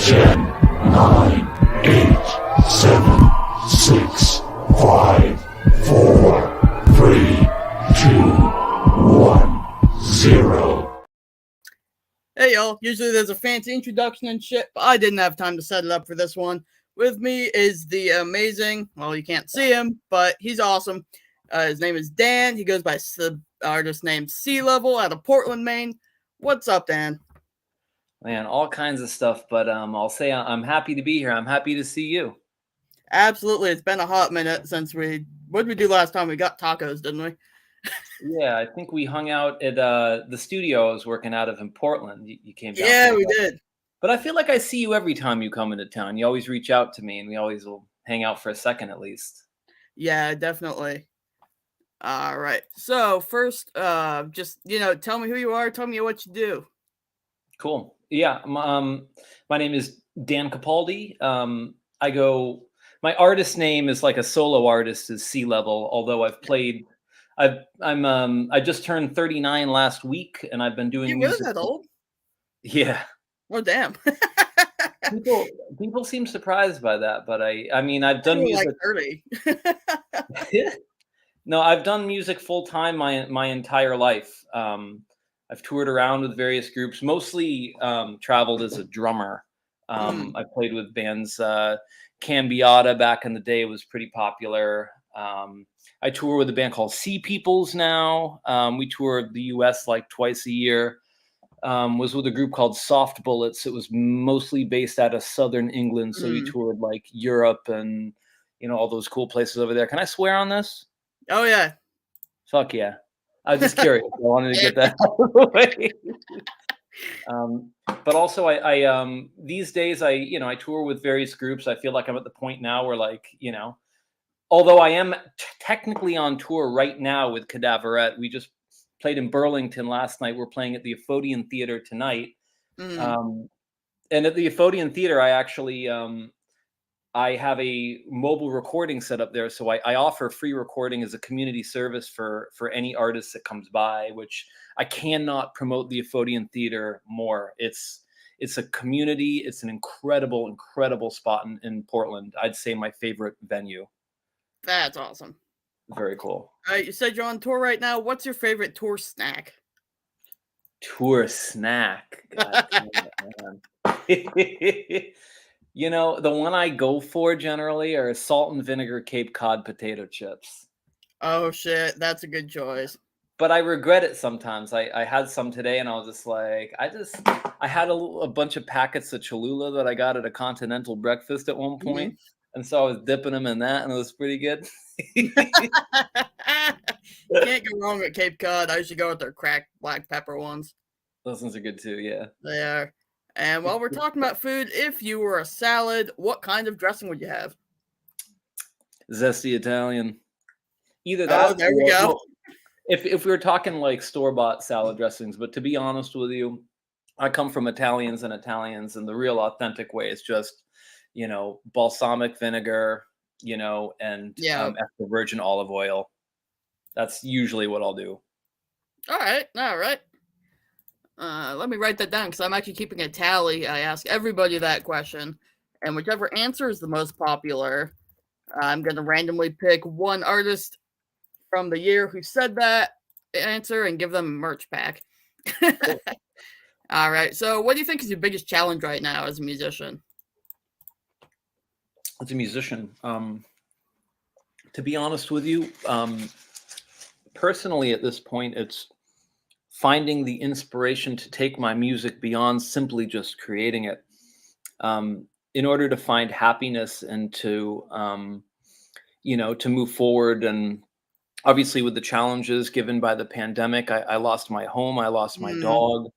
10, 9, 8, 7, 6, 5, 4, 3, 2, 1, 0. Hey y'all, usually there's a fancy introduction and shit, but I didn't have time to set it up for this one. With me is the amazing, well, you can't see him, but he's awesome. His name is Dan. He goes by the artist name SeaLevel out of Portland, Maine. What's up, Dan? Man, all kinds of stuff, but I'll say I'm happy to be here. I'm happy to see you. Absolutely, it's been a hot minute since what did we do last time? We got tacos, didn't we? Yeah, I think we hung out at the studio I was working out of in Portland. You came down. Yeah, we did. But I feel like I see you every time you come into town. You always reach out to me, and we always will hang out for a second at least. Yeah, definitely. All right. So first, just tell me who you are. Tell me what you do. Cool. Yeah. My name is Dan Capaldi. My artist name is like a solo artist is SeaLevel. Although I just turned 39 last week, and I've been doing You music. really that old? Yeah. Oh damn. People seem surprised by that, but I mean I've done music like 30. No, I've done music full time my entire life. I've toured around with various groups, mostly traveled as a drummer. I played with bands. Cambiata back in the day was pretty popular. I tour with a band called Sea Peoples now. We tour the U.S. like twice a year. Was with a group called Soft Bullets. It was mostly based out of Southern England, so we toured like Europe and all those cool places over there. Can I swear on this? Oh yeah. Fuck yeah. I was just curious. I wanted to get that out of the way. But also I these days I tour with various groups. I feel like I'm at the point now where although I am technically on tour right now with Cadaverette, we just played in Burlington last night. We're playing at the Ephodian Theater tonight. And at the Ephodian Theater, I actually I have a mobile recording set up there. So I offer free recording as a community service for any artist that comes by, which I cannot promote the Ephodian Theater more. It's a community. It's an incredible, incredible spot in Portland. I'd say my favorite venue. That's awesome. Very cool. All right, you said you're on tour right now. What's your favorite tour snack? Tour snack. God damn it, man. The one I go for generally are salt and vinegar Cape Cod potato chips. Oh shit, that's a good choice. But I regret it sometimes. I had some today, and I was just like, I had a bunch of packets of Cholula that I got at a continental breakfast at one point. And so I was dipping them in that, and it was pretty good. You can't go wrong with Cape Cod. I usually go with their cracked black pepper ones. Those ones are good too, yeah. They are. And while we're talking about food, if you were a salad, what kind of dressing would you have? Zesty Italian. Either that. Oh, there we go. If we were talking like store-bought salad dressings, but to be honest with you, I come from Italians, and the real authentic way is just balsamic vinegar, and extra virgin olive oil. That's usually what I'll do. All right. Let me write that down because I'm actually keeping a tally. I ask everybody that question, and whichever answer is the most popular, I'm going to randomly pick one artist from the year who said that answer and give them a merch pack. Cool. All right. So what do you think is your biggest challenge right now as a musician? As a musician, to be honest with you, personally at this point, it's finding the inspiration to take my music beyond simply just creating it, in order to find happiness and to move forward. And obviously with the challenges given by the pandemic, I lost my home, I lost my dog.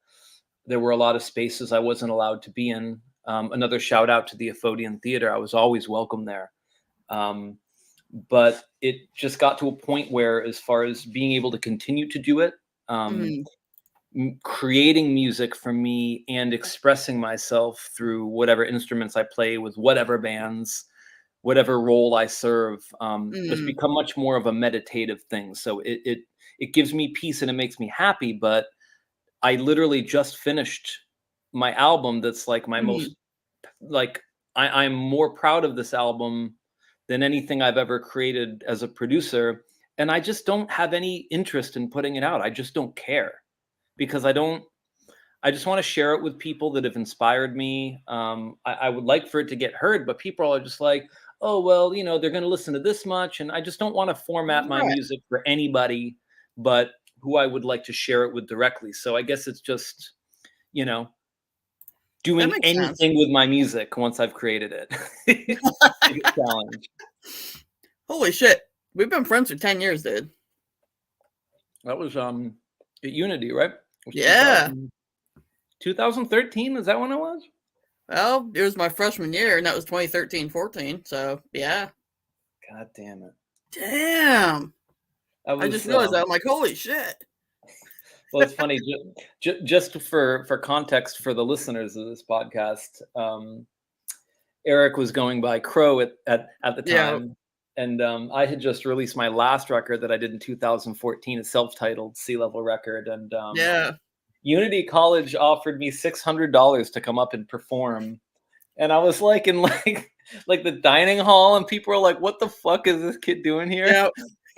There were a lot of spaces I wasn't allowed to be in. Another shout out to the Ephodian Theater. I was always welcome there. But it just got to a point where, as far as being able to continue to do it, creating music for me and expressing myself through whatever instruments I play with whatever bands, whatever role I serve, has become much more of a meditative thing. So it gives me peace and it makes me happy. But I literally just finished my album that's like my most like I'm more proud of this album than anything I've ever created as a producer, and I just don't have any interest in putting it out. I just don't care because I just want to share it with people that have inspired me. I would like for it to get heard, but people are just like, oh, well, you know, they're going to listen to this much. And I just don't want to format my Right. music for anybody but who I would like to share it with directly. So I guess it's just, you know, doing makes sense. anything with my music once I've created it. It's a big challenge. Holy shit. We've been friends for 10 years, dude. That was at Unity, right? It was Yeah. 2013, is that when it was? Well, it was my freshman year, and that was 2013-14. So, yeah. God damn it. Damn. That was, I just realized that. I'm like, holy shit. Well, it's funny. Just for context for the listeners of this podcast, Eric was going by Crow at the time, and I had just released my last record that I did in 2014, a self-titled SeaLevel record, and Unity College offered me $600 to come up and perform, and I was like in like the dining hall, and people were like, "What the fuck is this kid doing here?" Yeah.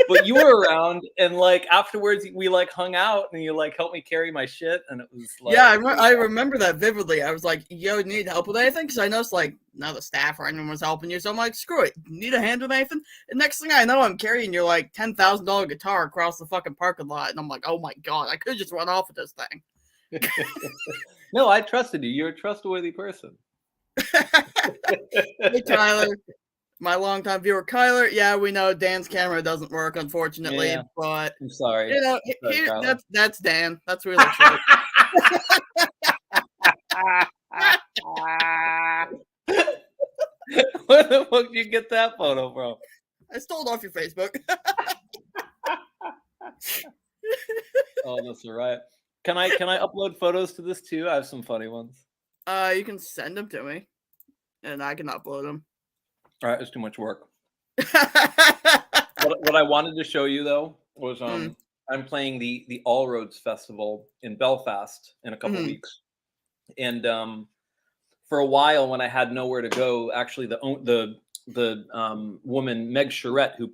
But you were around, and like afterwards, we like hung out, and you like helped me carry my shit, and it was like, yeah, I remember that vividly. I was like, "Yo, you need help with anything?" Because I noticed like none of the staff or anyone was helping you, so I'm like, "Screw it, need a hand with anything?" And next thing I know, I'm carrying your like $10,000 guitar across the fucking parking lot, and I'm like, "Oh my god, I could just run off with this thing." No, I trusted you. You're a trustworthy person. Hey, Tyler. My longtime viewer, Kyler. Yeah, we know Dan's camera doesn't work, unfortunately, Yeah. but I'm sorry. you know, Sorry, that's Dan. That's really short. Where the fuck did you get that photo from? I stole it off your Facebook. Oh, that's all right. Can I upload photos to this too? I have some funny ones. You can send them to me, and I can upload them. All right, it's too much work. What I wanted to show you though was I'm playing the All Roads Festival in Belfast in a couple weeks, and for a while when I had nowhere to go, actually the woman Meg Charette, who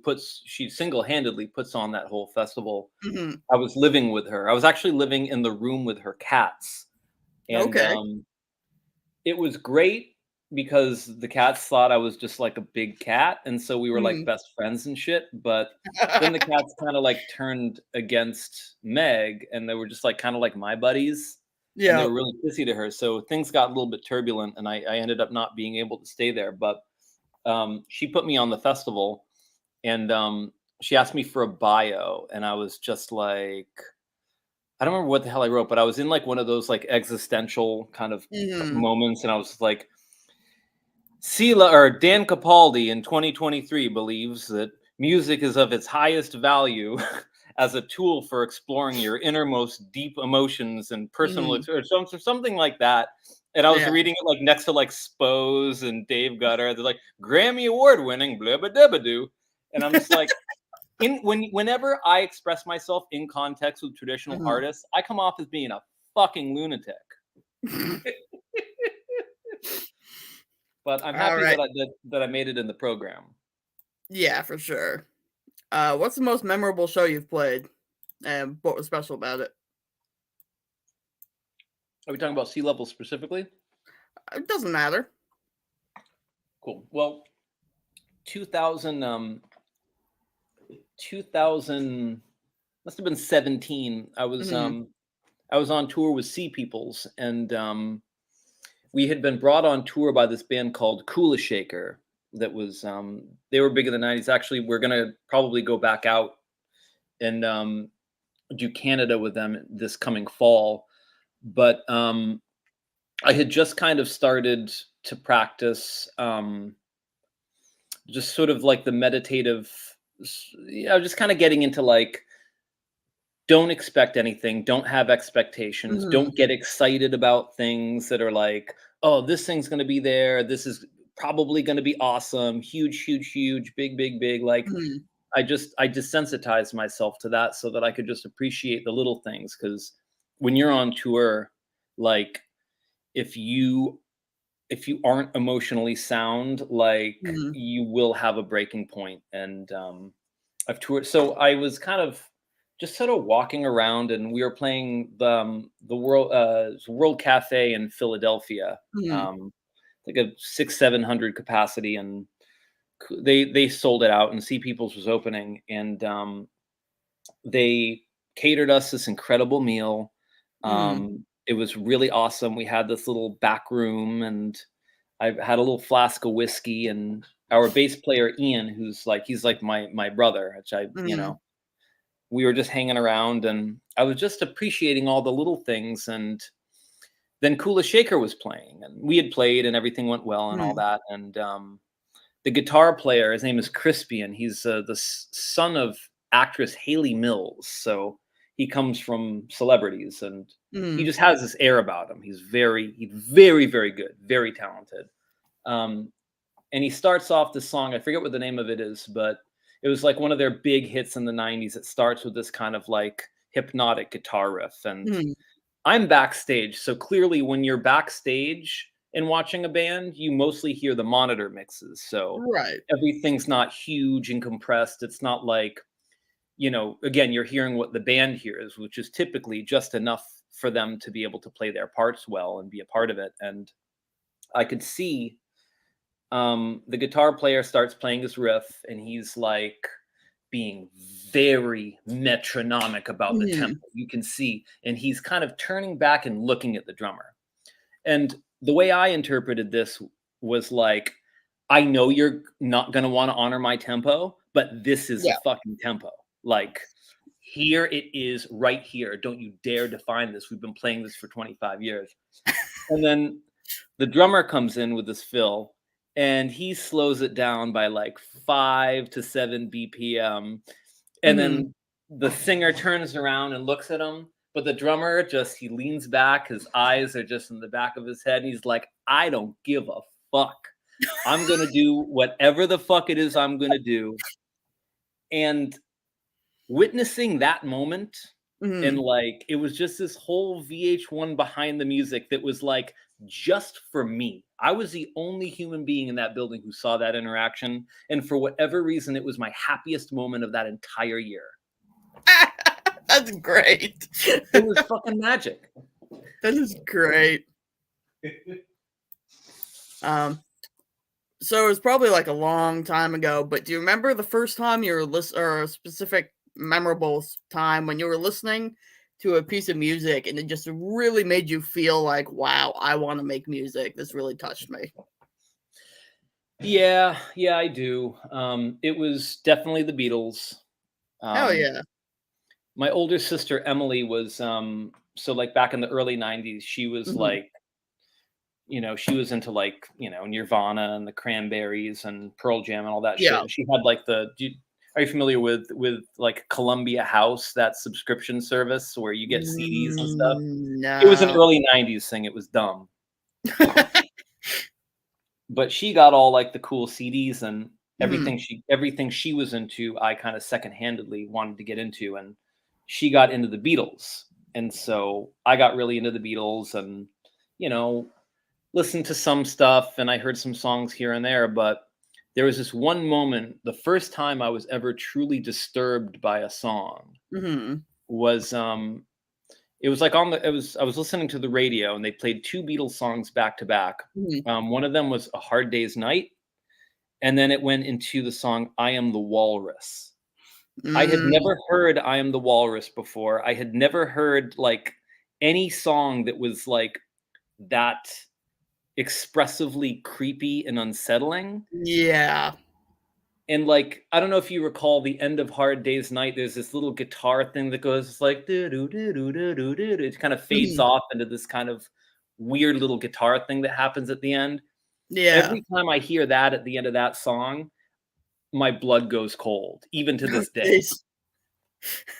she single-handedly puts on that whole festival. I was living with her. I was actually living in the room with her cats, and it was great because the cats thought I was just like a big cat, and so we were like best friends and shit. But then the cats kind of like turned against Meg, and they were just like kind of like my buddies. Yeah, and they were really pissy to her. So things got a little bit turbulent, and I ended up not being able to stay there. But she put me on the festival, and she asked me for a bio, and I was just like, I don't remember what the hell I wrote, but I was in like one of those like existential kind of moments, and I was like, Dan Capaldi in 2023 believes that music is of its highest value as a tool for exploring your innermost deep emotions and personal experience, or something like that. And I was reading it like next to like Spose and Dave Gutter. They're like Grammy Award winning blah blah blah blah. And I'm just like, whenever I express myself in context with traditional artists, I come off as being a fucking lunatic. But I'm happy that I made it in the program. Yeah, for sure. What's the most memorable show you've played, and what was special about it? Are we talking about SeaLevel specifically? It doesn't matter. Cool. Well, 2000 must have been 17. I was on tour with Sea Peoples, and we had been brought on tour by this band called Kula Shaker. That was they were big in the 90s. Actually, we're gonna probably go back out and do Canada with them this coming fall. But I had just kind of started to practice just sort of like the meditative, just kind of getting into like, don't expect anything, don't have expectations, don't get excited about things that are like, oh, this thing's going to be there, this is probably going to be awesome, huge, big. Like, I desensitized myself to that so that I could just appreciate the little things. Because when you're on tour, like, if you if you aren't emotionally sound, like Mhm. you will have a breaking point. And I've toured, so I was kind of just sort of walking around, and we were playing the World Cafe in Philadelphia, Mhm. um, like a 600-700 capacity, and they sold it out, and Sea Peoples was opening, and they catered us this incredible meal. Mhm. It was really awesome. We had this little back room, and I had a little flask of whiskey, and our bass player Ian, who's like he's like my brother, which Mhm. we were just hanging around, and I was just appreciating all the little things. And then Kula Shaker was playing, and we had played, and everything went well, and all Mhm. that. And the guitar player, his name is Crispian. He's the son of actress Haley Mills, so he comes from celebrities, and he Mhm. just has this air about him. He's very, very good, very talented. Um, and he starts off the song. I forget what the name of it is, but it was like one of their big hits in the '90s. It starts with this kind of like hypnotic guitar riff, and Mhm. I'm backstage, so clearly when you're backstage and watching a band, you mostly hear the monitor mixes. So Right. everything's not huge and compressed. It's not like, again, you're hearing what the band hears, which is typically just enough for them to be able to play their parts well and be a part of it. And I could see the guitar player starts playing his riff, and he's like being very metronomic about the tempo. Mhm. You can see, and he's kind of turning back and looking at the drummer. And the way I interpreted this was like, I know you're not going to want to honor my tempo, but this is the Yeah. fucking tempo. Like, here it is right here. Don't you dare define this. We've been playing this for 25 years. And then the drummer comes in with this fill, and he slows it down by like 5 to 7 BPM. And Mhm. then the singer turns around and looks at him, but the drummer just he leans back, his eyes are just in the back of his head, and he's like, I don't give a fuck. I'm gonna do whatever the fuck it is I'm gonna do. And witnessing that moment, and Mhm. like it was just this whole VH1 behind the music that was like just for me. I was the only human being in that building who saw that interaction, and for whatever reason it was my happiest moment of that entire year. That's great. It was fucking magic. That is great. Um, so it was probably like a long time ago, but do you remember the first time you were or a specific memorable time when you were listening to a piece of music and it just really made you feel like, wow, I want to make music. This really touched me. Yeah, yeah, I do. It was definitely the Beatles. Hell Um, yeah. my older sister Emily was so like back in the early '90s, she was Mhm. like, she was into like, Nirvana and the Cranberries and Pearl Jam and all that shit. Yeah. And she had like are you familiar with like Columbia House, that subscription service where you get CDs and stuff? It was an No. early '90s thing. It was dumb. But she got all like the cool CDs, and Mhm. everything she was into, I kind of second-handedly wanted to get into, and she got into the Beatles. And so I got really into the Beatles, and you know, listened to some stuff, and I heard some songs here and there. But there was this one moment, the first time I was ever truly disturbed by a song Mhm. was it was like I was listening to the radio, and they played two Beatles songs back to back. Mhm. One of them was A Hard Day's Night, and then it went into the song I Am the Walrus. I had Mm, never heard I Am the Walrus before. I had never heard like any song that was like that expressively creepy and unsettling. yeah. And like, I don't know if you recall the end of Hard Day's Night, there's this little guitar thing that goes like doo doo doo doo doo doo doo. It kind of fades Mhm. off into this kind of weird little guitar thing that happens at the end. Yeah. Every time I hear that at the end of that song, my blood goes cold, even to Oh, this day. jeez.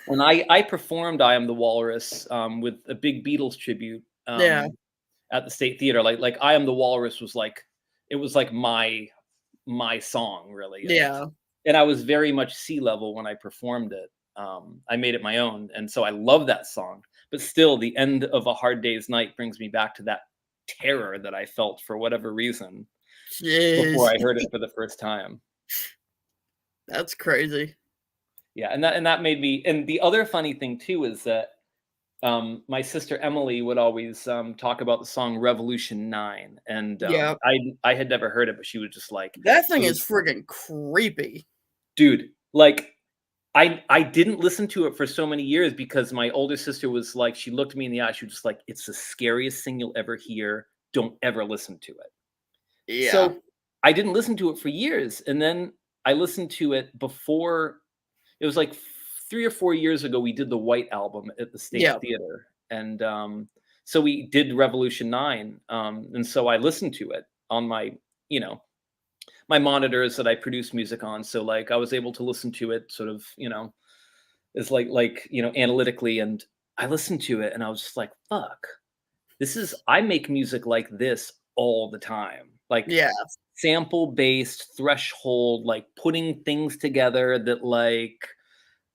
And I performed I Am the Walrus with a big Beatles tribute Yeah. at the State Theater. Like I Am the Walrus was like it was like my song really, Yeah. and I was very much SeaLevel when I performed it. I made it my own, and so I love that song. But still, the end of A Hard Day's Night brings me back to that terror that I felt for whatever reason before Jeez, I heard it for the first time. that's crazy. Yeah, and that made me. And the other funny thing too is that my sister Emily would always talk about the song Revolution 9, and Yeah, I had never heard it, but she was just like, that thing it was, is friggin' creepy. dude, like I didn't listen to it for so many years because my older sister was like, she looked me in the eye, she was just like, it's the scariest thing you'll ever hear. Don't ever listen to it. Yeah, So I didn't listen to it for years, and then I listened to it before. It was like 3 or 4 years ago. We did the White Album at the State yeah. Theater, and so we did Revolution 9, and so I listened to it on my, you know, my monitors that I produce music on. So like I was able to listen to it sort of, is analytically, and I listened to it and I was just like, fuck, this is I make music like this all the time. Like Yeah. sample based threshold, like putting things together that like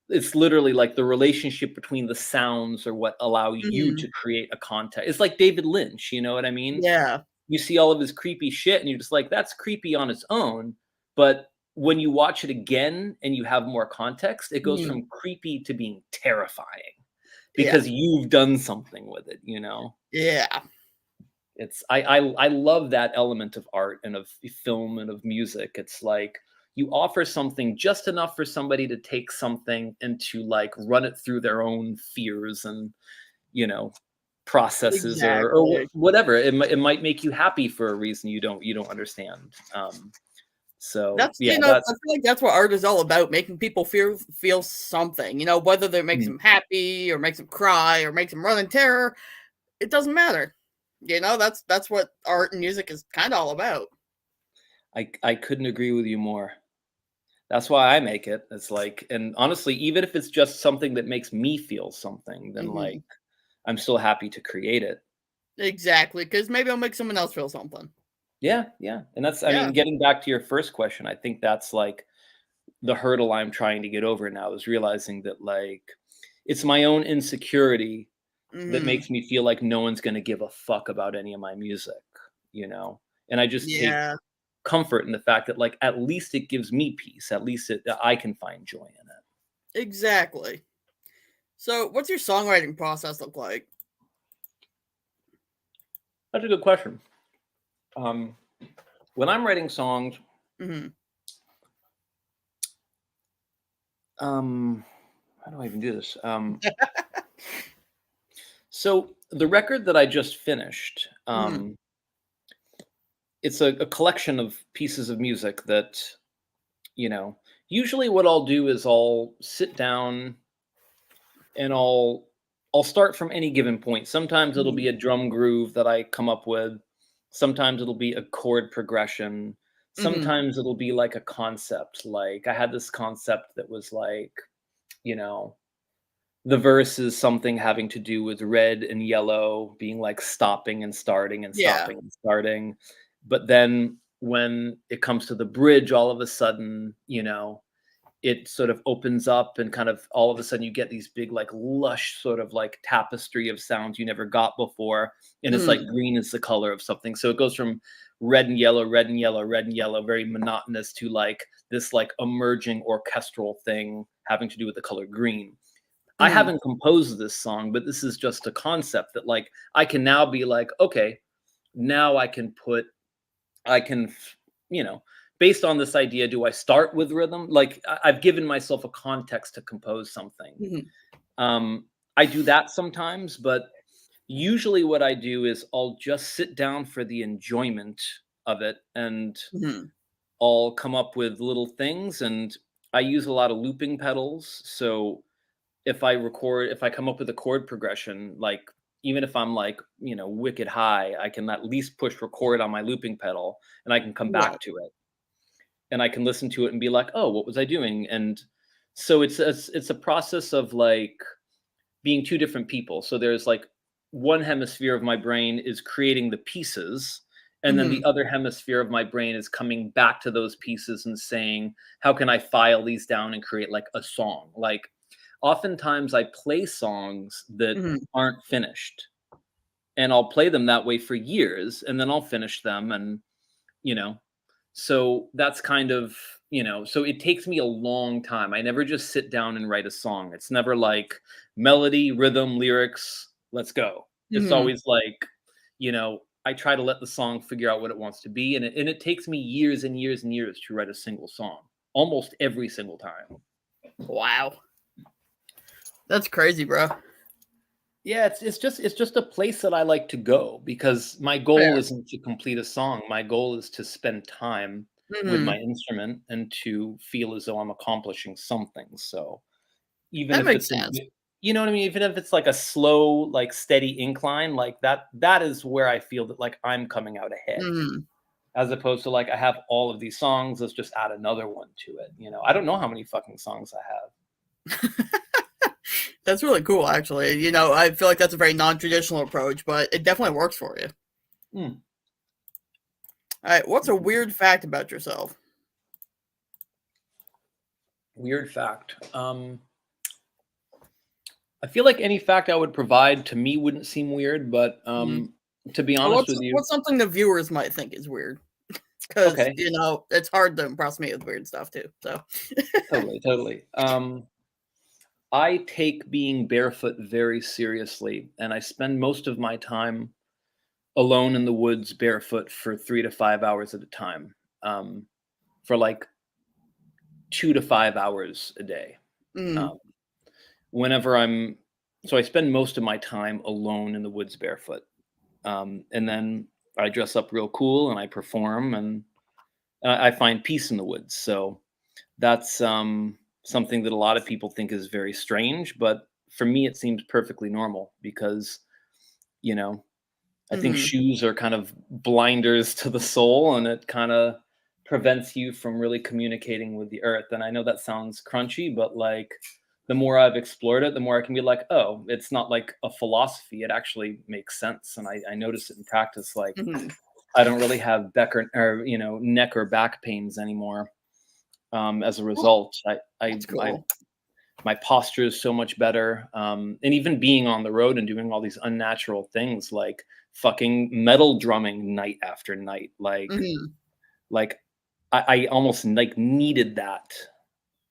it's literally like the relationship between the sounds or what allow you Mhm. to create a context. It's like David Lynch, you know what I mean? Yeah. You see all of his creepy shit and you're just like, that's creepy on its own. But when you watch it again and you have more context, it goes Mhm. from creepy to being terrifying Yeah. because you've done something with it, you know? Yeah. It's I love that element of art and of film and of music. It's like you offer something just enough for somebody to take something and to like run it through their own fears and you know processes or Exactly. whatever. It might make you happy for a reason you don't understand. So That's yeah, I that's feel like that's what art is all about, making people feel something, whether that makes mm, them happy or makes them cry or makes them run in terror, it doesn't matter. That's what art and music is kind of all about. I couldn't agree with you more. That's why I make it. It's like, and honestly, even if it's just something that makes me feel something, then like Mhm. I'm still happy to create it. Exactly, because maybe I'll make someone else feel something. Yeah, yeah, and that's I Yeah. mean, getting back to your first question, I think that's, like, the hurdle I'm trying to get over now is realizing that, like, it's my own insecurity that Mhm. makes me feel like no one's gonna give a fuck about any of my music, you know? And I just take Yeah. comfort in the fact that, like, at least it gives me peace, at least I can find joy in it. Exactly. So, what's your songwriting process look like? That's a good question. Um, when I'm writing songs, Mhm. um, how do I even do this? So the record that I just finished, Mhm. it's a collection of pieces of music that, you know, usually what I'll do is I'll sit down and I'll start from any given point. Sometimes it'll Mhm. be a drum groove that I come up with. Sometimes it'll be a chord progression. Mhm. Sometimes it'll be like a concept. Like I had this concept that was like, you know, the verse is something having to do with red and yellow being like stopping and starting and Yeah. stopping and starting. But then when it comes to the bridge, all of a sudden, it sort of opens up and kind of all of a sudden you get these big, like lush sort of like tapestry of sounds you never got before. And it's like Mhm. green is the color of something. So it goes from red and yellow, red and yellow, red and yellow, very monotonous to like this like emerging orchestral thing having to do with the color green. I Mhm. haven't composed this song, but this is just a concept that like I can now be like, okay, now I can, based on this idea, do I start with rhythm? Like I've given myself a context to compose something. Mhm. I do that sometimes, but usually what I do is I'll just sit down for the enjoyment of it and Mhm. I'll come up with little things and I use a lot of looping pedals. So if I come up with a chord progression, like even if I'm like, wicked high, I can at least push record on my looping pedal and I can come Right. back to it and I can listen to it and be like, oh, what was I doing? And so it's a process of like being two different people. So there's like one hemisphere of my brain is creating the pieces, and then the Mhm. other hemisphere of my brain is coming back to those pieces and saying, how can I file these down and create like a song? Like oftentimes I play songs that Mhm. aren't finished. and I'll play them that way for years, and then I'll finish them, and you know, so that's kind of, so it takes me a long time. I never just sit down and write a song. It's never like melody, rhythm, lyrics, let's go. It's Mhm. always like, I try to let the song figure out what it wants to be, and it takes me years and years and years to write a single song, almost every single time. Wow. That's crazy, bro. Yeah, it's just a place that I like to go because my goal Fair. isn't to complete a song. My goal is to spend time with my Mhm. instrument and to feel as though I'm accomplishing something. So even That if makes it's sense. you know what I mean? Even if it's like a slow, like steady incline, like that is where I feel that like I'm coming out ahead. Mhm. As opposed to like I have all of these songs, let's just add another one to it. I don't know how many fucking songs I have. That's really cool, actually. I feel like that's a very non-traditional approach, but it definitely works for you. Hmm. All right, what's a weird fact about yourself? Weird fact. I feel like any fact I would provide to me wouldn't seem weird, but Mhm. to be Or honest what's with you, what's something the viewers might think is weird? Because okay, it's hard to impress me with weird stuff too. So, totally, totally. I take being barefoot very seriously, and I spend most of my time alone in the woods barefoot for 3 to 5 hours at a time, for like 2 to 5 hours a day. mm, Um, whenever I'm, so I spend most of my time alone in the woods barefoot, and then I dress up real cool and I perform, and I find peace in the woods. So that's something that a lot of people think is very strange, but for me, it seems perfectly normal because, you know, I think mhm, shoes are kind of blinders to the soul, and it kind of prevents you from really communicating with the earth. And I know that sounds crunchy, but like the more I've explored it, the more I can be like, oh, it's not like a philosophy. It actually makes sense. And I notice it in practice. Like mhm. I don't really have neck or back pains anymore. As a Well, result, that's cool. my posture is so much better. And even being on the road and doing all these unnatural things like fucking metal drumming night after night, Mhm, like I almost like needed that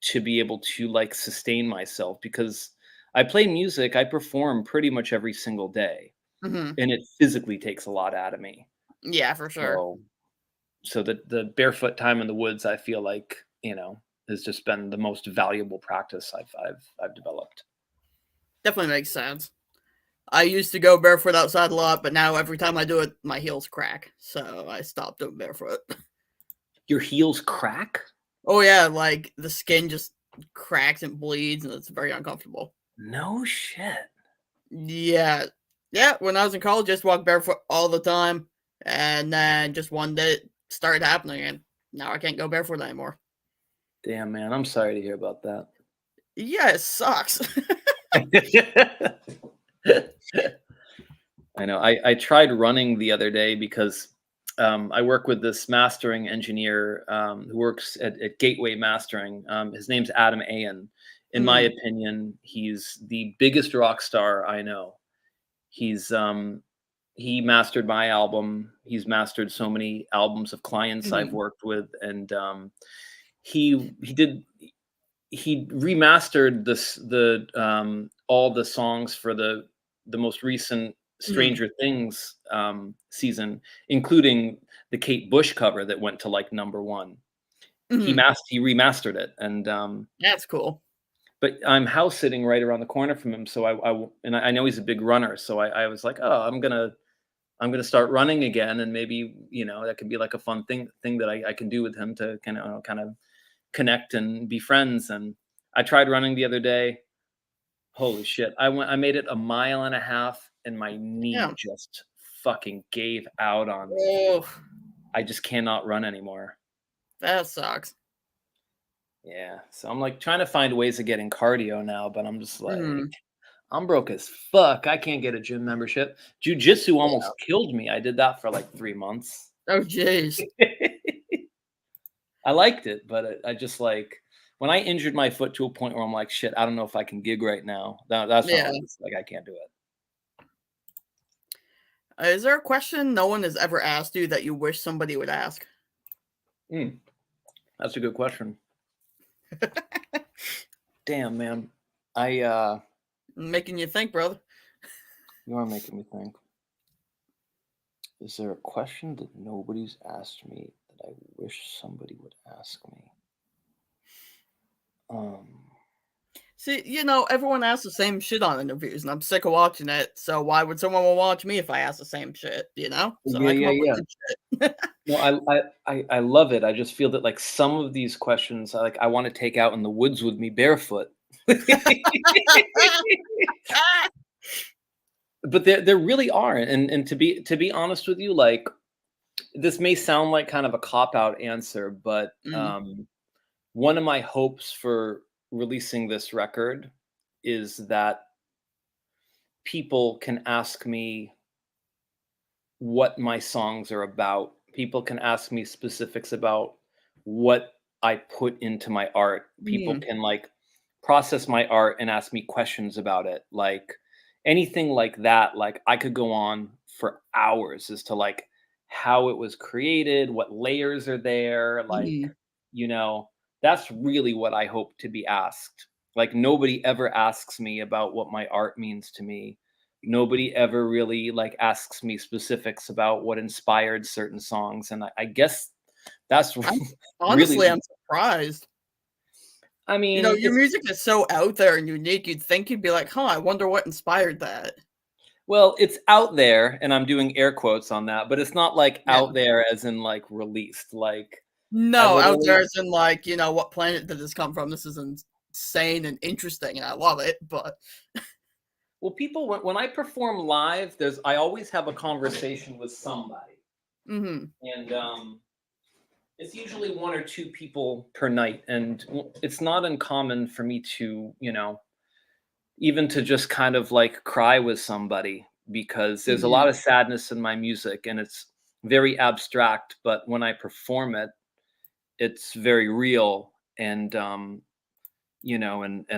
to be able to like sustain myself because I play music, I perform pretty much every single day, mhm. and it physically takes a lot out of me. Yeah, for sure. So the barefoot time in the woods, I feel like, has just been the most valuable practice I've developed. Definitely makes sense. I used to go barefoot outside a lot, but now every time I do it, my heels crack. So I stopped doing barefoot. Your heels crack? Oh yeah, like the skin just cracks and bleeds, and it's very uncomfortable. No shit. Yeah, yeah. When I was in college, I just walked barefoot all the time, and then just one day it started happening, and now I can't go barefoot anymore. Damn, man, I'm sorry to hear about that. Yeah, it sucks. I know. I tried running the other day because I work with this mastering engineer who works at Gateway Mastering. His name's Adam Ayan. In my Mhm, opinion, he's the biggest rock star I know. He's he mastered my album. He's mastered so many albums of clients I've mhm, worked with, and he did he remastered the all the songs for the most recent mhm, Stranger Things season, including the Kate Bush cover that went to like number one. mhm. He remastered it, and That's cool. but I'm house sitting right around the corner from him, so I know he's a big runner, so I was like, oh, I'm gonna start running again, and maybe that could be like a fun thing that I can do with him to kind of connect and be friends. And I tried running the other day. Holy shit. I made it a mile and a half and my Yeah. knee just fucking gave out on me. Oh, I just cannot run anymore. that sucks. Yeah. So I'm like trying to find ways of getting cardio now, but I'm just like, Mhm. I'm broke as fuck. I can't get a gym membership. Jiu-jitsu Yeah. almost killed me. I did that for like 3 months. Oh, jeez. I liked it, but I just like when I injured my foot to a point where I'm like, shit, I don't know if I can gig right now. That's when I Yeah. was just like, I can't do it. Is there a question no one has ever asked you that you wish somebody would ask? That's a good question. Damn, man. I Making you think, brother. You are making me think. Is there a question that nobody's asked me that I wish somebody would ask me? See, everyone asks the same shit on interviews, and I'm sick of watching it. So why would someone want to watch me if I ask the same shit? So Yeah, I come yeah, up with yeah. good shit. No, I love it. I just feel that like some of these questions, I want to take out in the woods with me barefoot. But there really are, and to be honest with you, like this may sound like kind of a cop out answer, but Mhm. one of my hopes for releasing this record is that people can ask me what my songs are about. People can ask me specifics about what I put into my art. People Mhm. can like process my art and ask me questions about it. Like anything like that, like I could go on for hours as to like how it was created, what layers are there, like, Mhm. you know, that's really what I hope to be asked. Like nobody ever asks me about what my art means to me. Nobody ever really like asks me specifics about what inspired certain songs, and I guess that's I'm really, honestly, I'm surprised. I mean, Your it's, music is so out there and unique. You'd think you'd be like, "Huh, I wonder what inspired that." well, it's out there, and I'm doing air quotes on that, but it's not like Yeah. out there as in like released. Like I No, out there literally, as in like, what planet did this come from? This is insane and interesting, and I love it. But well, people when I perform live, I always have a conversation with somebody, hmm and it's usually one or two people per night, and it's not uncommon for me to, even to just kind of like cry with somebody because there's a lot hmm of sadness in my music and it's very abstract, but when I perform it, it's very real. And and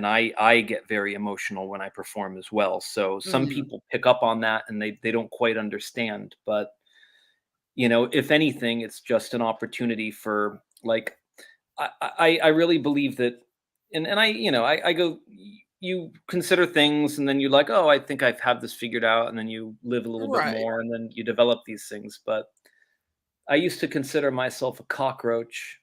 I get very emotional when I perform as well. So some hmm people pick up on that and they don't quite understand, but if anything, it's just an opportunity for like I really believe that, and I go, you consider things, and then you're like, oh, I think I've have this figured out, and then you live a little bit Right. more, and then you develop these things. But I used to consider myself a cockroach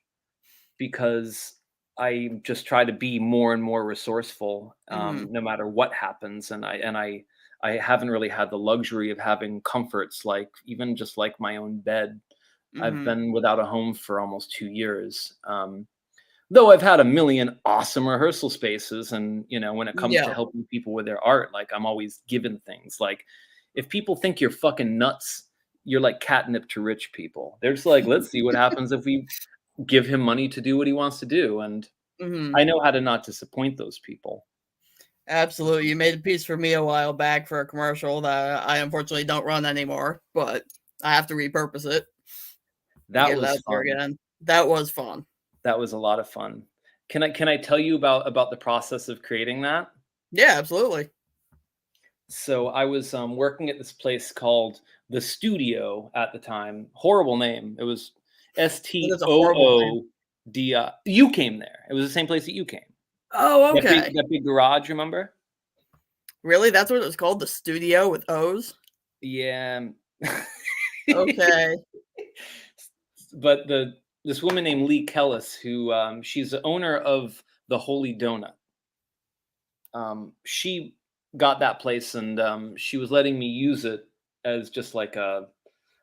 because I just try to be more and more resourceful, hmm no matter what happens, and I haven't really had the luxury of having comforts like even just like my own bed. I've hmm been without a home for almost 2 years. Though I've had a million awesome rehearsal spaces, and when it comes to Yeah. helping people with their art, like I'm always given things. Like if people think you're fucking nuts, you're like catnip to rich people. They're just like, let's see what happens if we give him money to do what he wants to do. And hmm I know how to not disappoint those people. Absolutely. You made a piece for me a while back for a commercial that I unfortunately don't run anymore, but I have to repurpose it and That get it was out there fun. again. That was fun. That was a lot of fun. Can I tell you about the process of creating that? Yeah, absolutely. So I was working at this place called the Studio at the time. Horrible name. It was That is a horrible name. STOOD. You came there. It was the same place that you came. Oh, That big okay. that big garage. Remember? Really? That's what it was called? The studio with O's? Yeah. Okay. But this woman named Lee Kellis, who she's the owner of the Holy Donut. She got that place, and she was letting me use it as just like a.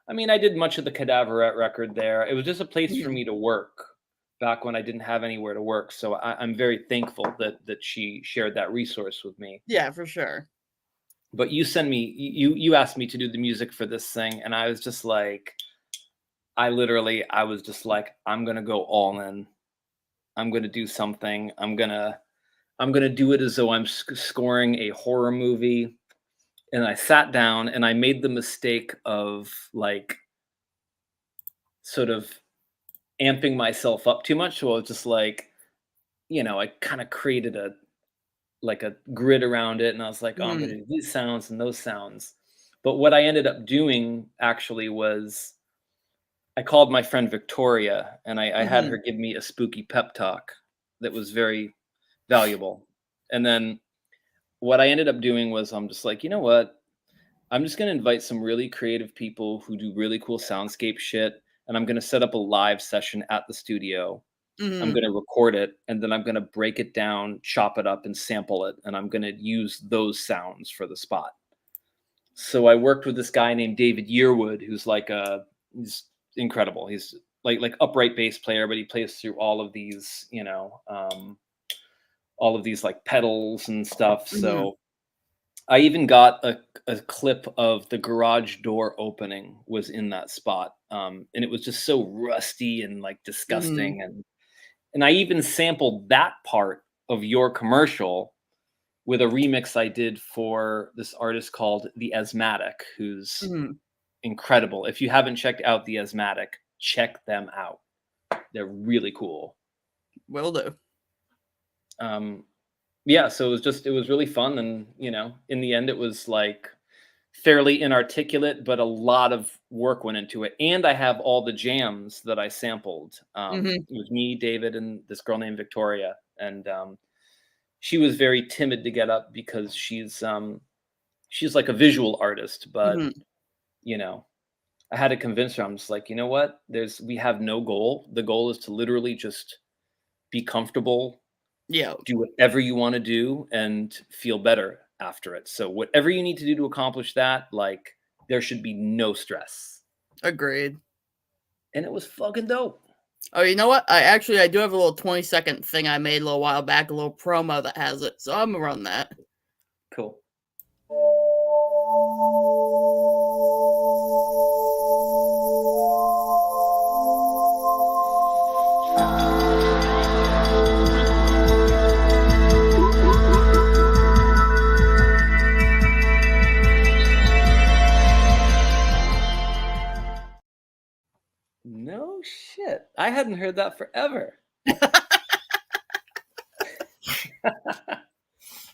I mean, I did much of the Cadaverette record there. It was just a place for Mhm. me to work back when I didn't have anywhere to work. So I'm very thankful that she shared that resource with me. Yeah, for sure. But you asked me to do the music for this thing, and I was just like, I was just like, I'm gonna go all in. I'm gonna do something. I'm gonna do it as though I'm scoring a horror movie. And I sat down and I made the mistake of like sort of amping myself up too much. So I was just like, I kind of created a grid around it, and I was like, oh, I'm Mhm. gonna do these sounds and those sounds. But what I ended up doing actually was I called my friend Victoria, and I had her give me a spooky pep talk that was very valuable. And then what I ended up doing was I'm just like, you know what? I'm just going to invite some really creative people who do really cool soundscape shit. And I'm going to set up a live session at the studio. I'm Mhm. going to record it, and then I'm going to break it down, chop it up, and sample it. And I'm going to use those sounds for the spot. So I worked with this guy named David Yearwood, who's he's incredible. He's like upright bass player, but he plays through all of these, all of these like pedals and stuff. Mhm. So I even got a clip of the garage door opening was in that spot. And it was just so rusty and like Mhm. disgusting. And I even sampled that part of your commercial with a remix I did for this artist called The Asthmatic, who's Mhm. incredible. If you haven't checked out The Asthmatic, check them out. They're really cool. Will do. Yeah, so it was really fun, and in the end it was like fairly inarticulate, but a lot of work went into it. And I have all the jams that I sampled. Mhm. It was me, David, and this girl named Victoria. And she was very timid to get up because she's like a visual artist, but Mhm. you know, I had to convince her. I'm just like, you know what? We have no goal. The goal is to literally just be comfortable, Yeah. do whatever you want to do, and feel better after it. So whatever you need to do to accomplish that, like there should be no stress. Agreed. And it was fucking dope. Oh, you know what? I do have a little 20-second thing I made a little while back, a little promo that has it. So I'm gonna run that. Cool. No shit. I hadn't heard that forever.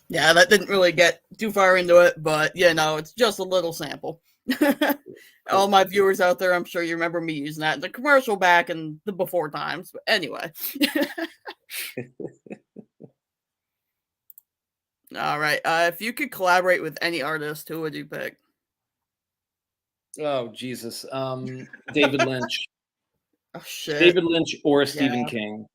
Yeah, that didn't really get too far into it, but it's just a little sample. All Cool. my viewers out there, I'm sure you remember me using that in the commercial back in the before times. But anyway. All right. If you could collaborate with any artist, who would you pick? Oh Jesus. David Lynch. Oh shit. David Lynch or Yeah. Stephen King.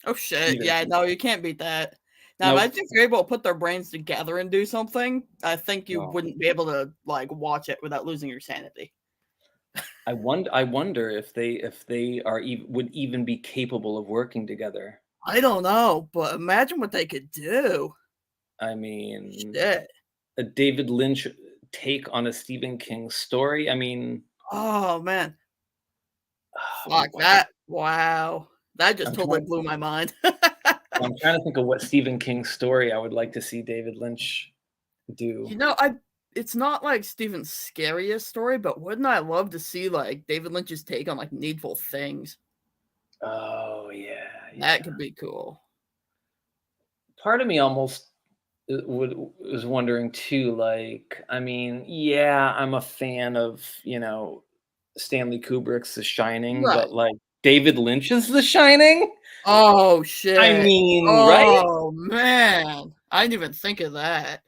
Oh shit. Either of Yeah, them. no, you can't beat that. Now Nope. imagine if you're able to put their brains together and do something. I think you No. wouldn't be able to like watch it without losing your sanity. I wonder if they would even be capable of working together. I don't know, but imagine what they could do. I mean, Shit. a David Lynch take on a Stephen King story. I mean, Oh man. Fuck wow. that. Wow. That just I'm totally trying blew my mind. I'm trying to think of what Stephen King story I would like to see David Lynch do. I it's not like Stephen's scariest story, but wouldn't I love to see like David Lynch's take on like Needful Things? Oh yeah, That yeah. could be cool. Part of me almost was wondering too, like, I mean, yeah, I'm a fan of, Stanley Kubrick's The Shining, Right. but like David Lynch's The Shining? Oh I shit. mean, right? Oh man. I didn't even think of that.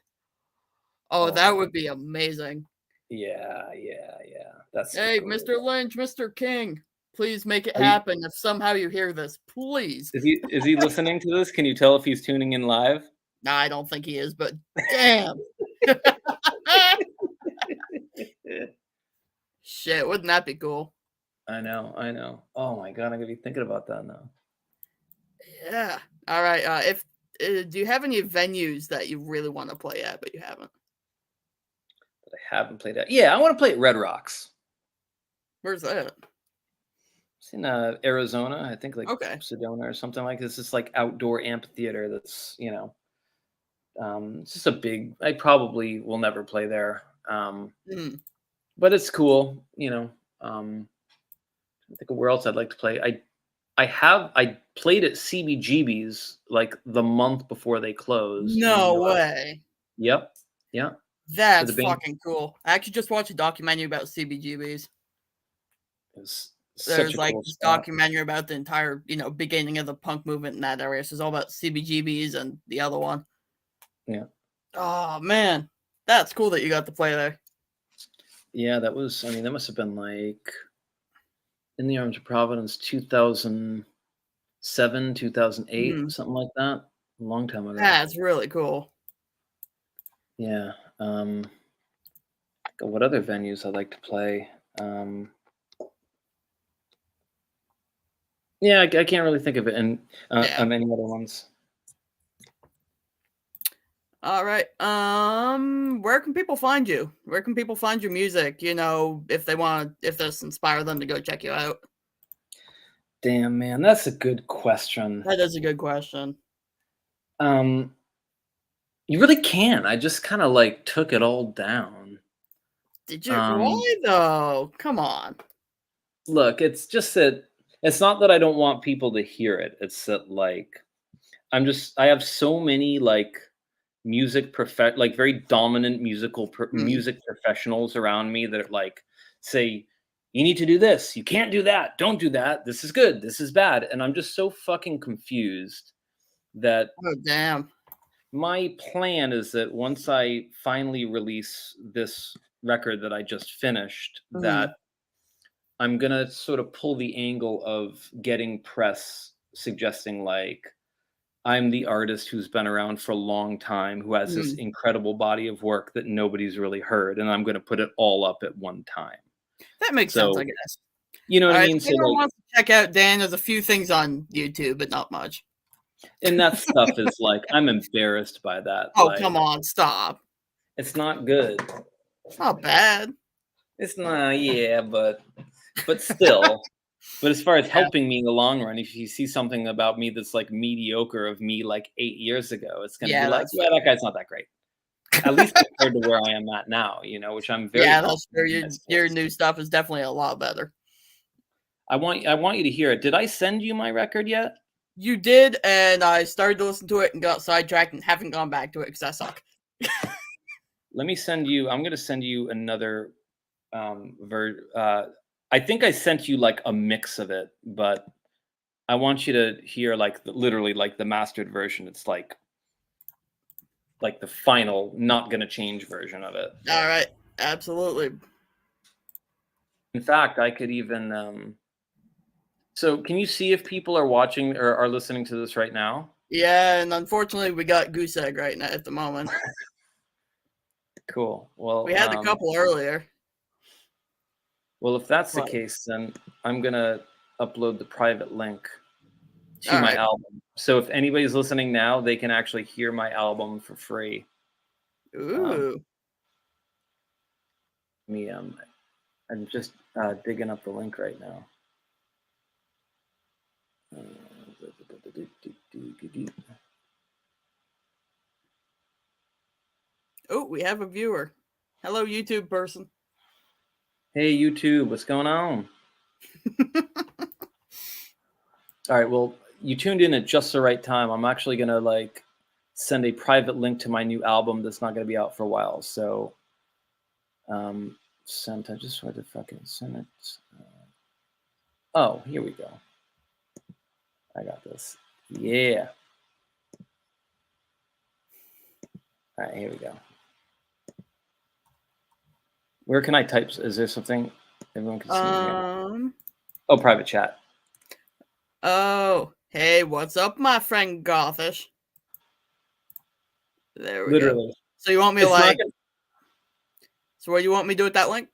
Oh, Oh that my, would be amazing. yeah, yeah, yeah. That's Hey, cool. Mr. Lynch, Mr. King, please make it Are you happen. If somehow you hear this, please. is he listening to this? Can you tell if he's tuning in live? Nah, I don't think he is, but damn. Shit, wouldn't that be cool? I know, I know. Oh my god, I'm gonna be thinking about that now. Yeah. All right. If do you have any venues that you really want to play at, but you haven't? But I haven't played that. Yeah, I want to play at Red Rocks. Where's that? It's in Arizona, I think like Okay. Sedona or something like this. It's like outdoor amphitheater that's, it's just a big, I probably will never play there. Mm. But it's cool, I think of where else I'd like to play. I played at CBGB's like the month before they closed in New No York. way. Yep. Yeah. That's the band. fucking cool. I actually just watched a documentary about CBGBs. It was such There's a like cool this spot. documentary about the entire, beginning of the punk movement in that area. So it's all about CBGBs and the other one. Yeah. Oh man, that's cool that you got to play there. Yeah, that was. I mean, that must have been like in the Arms of Providence, 2007, 2008, Mhm. something like that. A long time ago. That's really cool. Yeah. What other venues I like to play? Yeah, I can't really think of it, and Yeah. any other ones. All right. Where can people find you? Where can people find your music? If this inspire them to go check you out. Damn, man, that's a good question. That is a good question. Um, you really can. I just kind of like took it all down. Did you? Um, Why though? Come on. look, it's just that it's not that I don't want people to hear it. It's that like I have so many like like very dominant Mm. music professionals around me that like say you need to do this, you can't do that, don't do that, this is good, this is bad, and I'm just so fucking confused that Oh damn. my plan is that once I finally release this record that I just finished, that Mm. I'm gonna sort of pull the angle of getting press suggesting like I'm the artist who's been around for a long time, who has this Mm. incredible body of work that nobody's really heard, and I'm gonna put it all up at one time. That makes sense, I So, guess. you know All what I right. mean? If So, anyone like, wants to check out Dan, there's a few things on YouTube, but not much. and that stuff is like, I'm embarrassed by that. Oh, come Like, on, stop. it's not good. It's not bad. It's not, yeah, but still. But as far as Yeah, helping me in the long run, if you see something about me that's like mediocre of me like 8 years ago, it's gonna be yeah, like, that's yeah, that guy's not that great. At least compared to where I am at now, which I'm very yeah, that's true. confident in my Your skills. new stuff is definitely a lot better. I want you to hear it. Did I send you my record yet? You did, and I started to listen to it and got sidetracked and haven't gone back to it because I suck. I'm gonna send you another I think I sent you like a mix of it, but I want you to hear like literally like the mastered version. It's like the final, not gonna change version of it. All right, absolutely. In fact, I could even so can you see if people are watching or are listening to this right now? Yeah, and unfortunately, we got goose egg right now at the moment. Cool. We had a couple earlier, Well, if that's the but case, then I'm gonna upload the private link to all my right. album. So if anybody's listening now, they can actually hear my album for free. Um, Ooh. me, I'm just digging up the link right now. Oh, we have a viewer. Hello, YouTube person. Hey YouTube, what's going on? All right, well, you tuned in at just the right time. I'm actually gonna like send a private link to my new album that's not gonna be out for a while. So, sent. I just wanted to fucking send it. Oh, here we go. I got this. Yeah. All right, here we go. Where can I type? Is there something everyone can see me here? Oh, private chat. Oh, hey, what's up, my friend Gothish? There we go. Literally. So you want me to It's not like? gonna, So what do you want me to do with that link?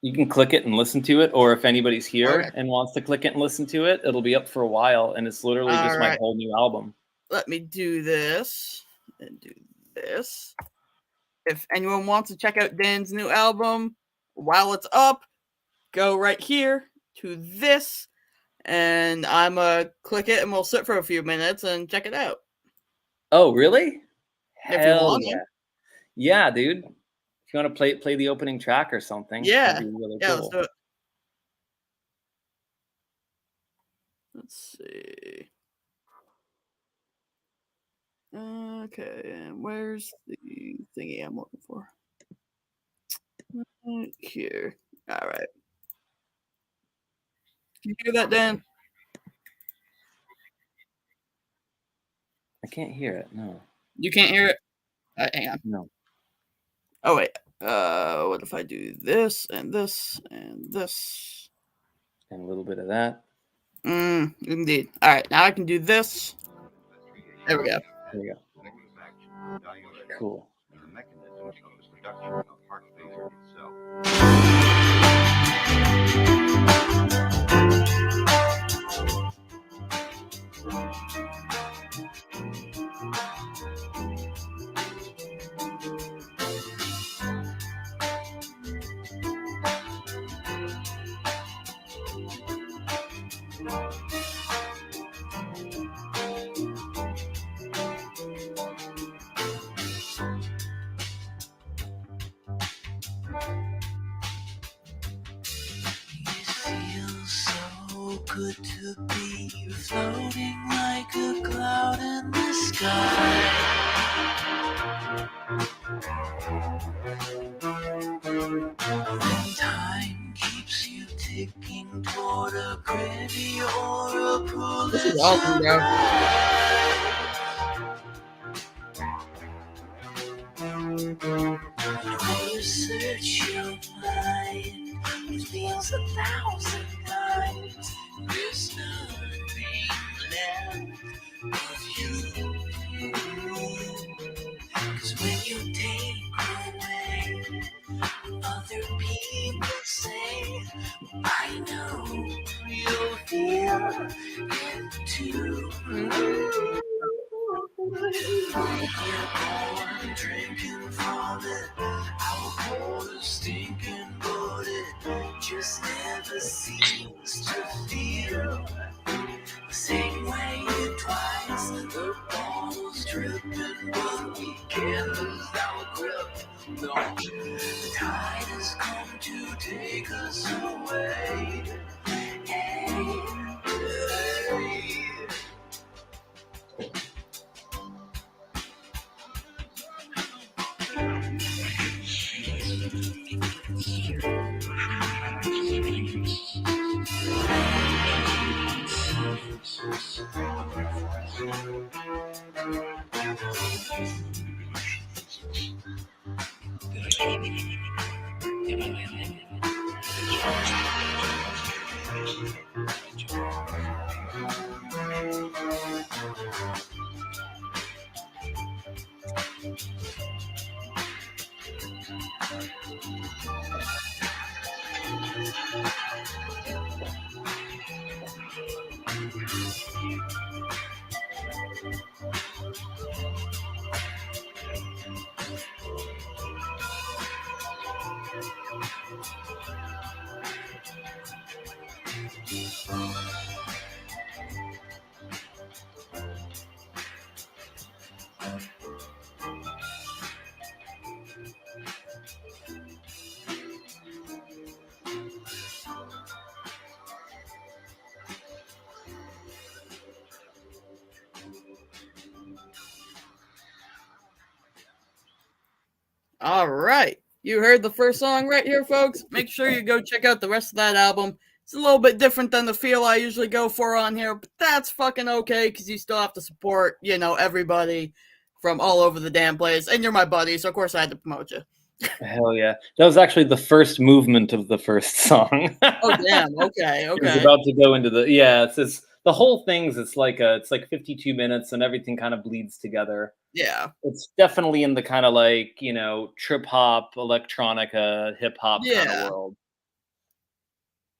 you can click it and listen to it, or if anybody's Okay. here and wants to click it and listen to it, it'll be up for a while, and it's literally just All my right. whole new album. Let me do this and do this. If anyone wants to check out Dan's new album while it's up, go right here to this, and I'm click it, and we'll sit for a few minutes and check it out Oh, really? if you Hell want to. yeah. Yeah, dude. If you want to play the opening track or something, that'd Yeah, be really yeah, let's cool. do it. Let's see. Okay, and where's the thingy I'm looking for. Here. All right. Can you hear that, Dan? I can't hear it. No. You can't hear it? Hang on. No. Oh, wait. What if I do this and this and this? And a little bit of that. Indeed. All right. Now I can do this. There we go. There we go. Cool. The mechanism of the production of heart failure itself. Good to be floating like a cloud in the sky. When time keeps you ticking toward a Grammy or a Pulitzer. This is awesome, bro. When you search your mind, it feels 1,000 times. There's nothing left of you. 'Cause when you take away what other people say, I know you'll feel it too. I'm drinking from it. I'll pour the stinking bullet. Just never seems to feel the same way twice. The bottle's dripping, but we can't lose our grip. No, the tide has come to take us away. Hey, hey. All right. You heard the first song right here, folks. Make sure you go check out the rest of that album. It's a little bit different than the feel I usually go for on here, but that's fucking okay because you still have to support, everybody from all over the damn place. And you're my buddy, so of course I had to promote you. Hell yeah. That was actually the first movement of the first song. Oh, damn. Okay. I was Okay. about to go into it's the whole thing's it's like 52 minutes and everything kind of bleeds together. Yeah. It's definitely in the kind of trip hop, electronica, hip hop kind Yeah. of world.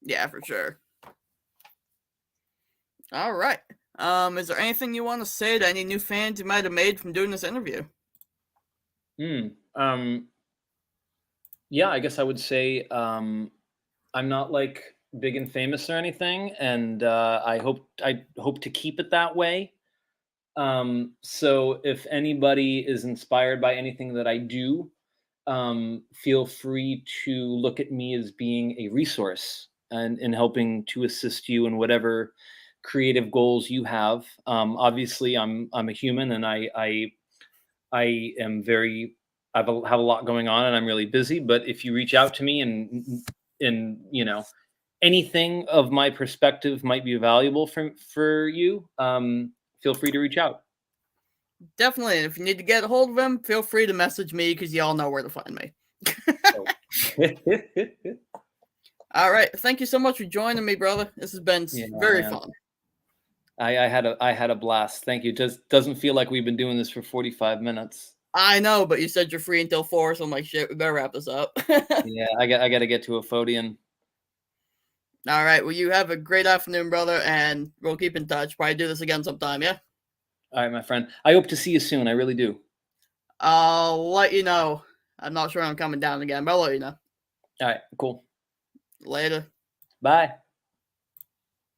Yeah, for sure. All right. Is there anything you want to say to any new fans you might have made from doing this interview? Yeah, I guess I would say I'm not big and famous or anything, and I hope to keep it that way. So if anybody is inspired by anything that I do, feel free to look at me as being a resource and in helping to assist you in whatever creative goals you have. Obviously, I'm a human, and I am very have a lot going on and I'm really busy. But if you reach out to me and anything of my perspective might be valuable for you, feel free to reach out. Definitely. And if you need to get a hold of him, feel free to message me because y'all know where to find me. All right. Thank you so much for joining me, brother. This has been very fun. I had a blast. Thank you. Just doesn't feel like we've been doing this for 45 minutes. I know, but you said you're free until 4, so I'm like, shit, we better wrap this up. Yeah, I got to get to a Phodian. All right. Well, you have a great afternoon, brother, and we'll keep in touch. Probably do this again sometime, yeah? All right, my friend. I hope to see you soon. I really do. I'll let you know. I'm not sure I'm coming down again, but I'll let you know. All right, cool. Later. Bye.